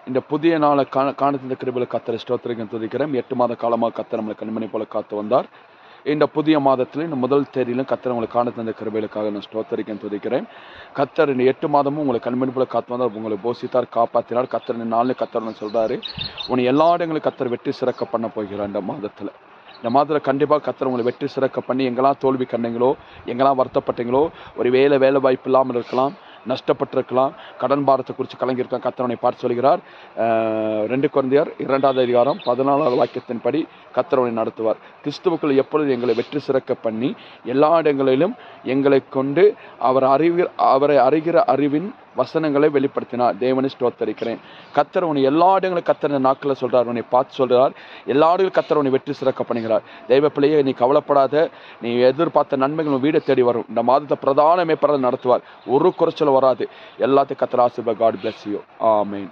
இந்த புதிய நாளை காணத்தின் கிருபையில் கத்தரை ஸ்தோத்திரிக்கிறேன் துதிக்கிறேன். 8 மாத காலமாக கத்தர் நம்மளை கண்மணி போல காத்து வந்தார். இந்த புதிய மாதத்தில் இந்த முதல் தேதியிலும் கத்தர் உங்களை காணத்தின் கிருபைகளுக்காக நான் ஸ்தோத்திரிக்கிறேன் துதிக்கிறேன். கத்தர் இந்த 8 மாதமும் உங்களை கண்மணி போல காத்து வந்தார், உங்களை போஷித்தார், காப்பாற்றினார். கத்தர் இந்த நாளில் கத்தர் சொல்றாரு, உன்னை எல்லா இடங்களும் கத்தர் வெற்றி சிறக்க பண்ண போகிறார். இந்த மாதத்தில் கண்டிப்பாக கத்தர் உங்களை வெற்றி சிறக்க பண்ணி, எங்கெல்லாம் தோல்வி கண்டீங்களோ, எங்கெல்லாம் வருத்தப்பட்டீங்களோ, ஒரு வேலை வாய்ப்பு இல்லாமல் இருக்கலாம், நஷ்டப்பட்டிருக்கலாம், கடன் பாரத்தை குறித்து கலங்கியிருக்கலாம், கத்தரவனை பார்த்து சொல்கிறார். 2 கொரிந்தியர் 2ஆம் அதிகாரம் 14ஆவது வாக்கியத்தின்படி கத்தரவனை நடத்துவார். கிறிஸ்துவுக்குள் எப்பொழுது எங்களை வெற்றி சிறக்க பண்ணி எல்லா இடங்களிலும் எங்களை கொண்டு அவரை அறிகிற அறிவின் வசனங்களை வெளிப்படுத்தினார். தேவனை ஸ்தோத்தரிக்கிறேன். கத்தர் உன்னை எல்லா இடங்களும் கத்தர் நாட்களில் சொல்றார், உன்னை பார்த்து சொல்றார். எல்லா இடங்களும் கத்தர் உன்னை வெற்றி சிறக்க பண்ணுகிறார். தெய்வ பிள்ளையே, நீ கவலைப்படாத. நீ எதிர்பார்த்த நன்மைகள் வீடை தேடி வரும். இந்த மாதத்தை பிரதான மேற்பரல் நடத்துவார். ஒரு குறைச்சல் வராது. எல்லாத்தையும் கத்தர் ஆசீர்வதிப்பார். God bless you. ஆமென்.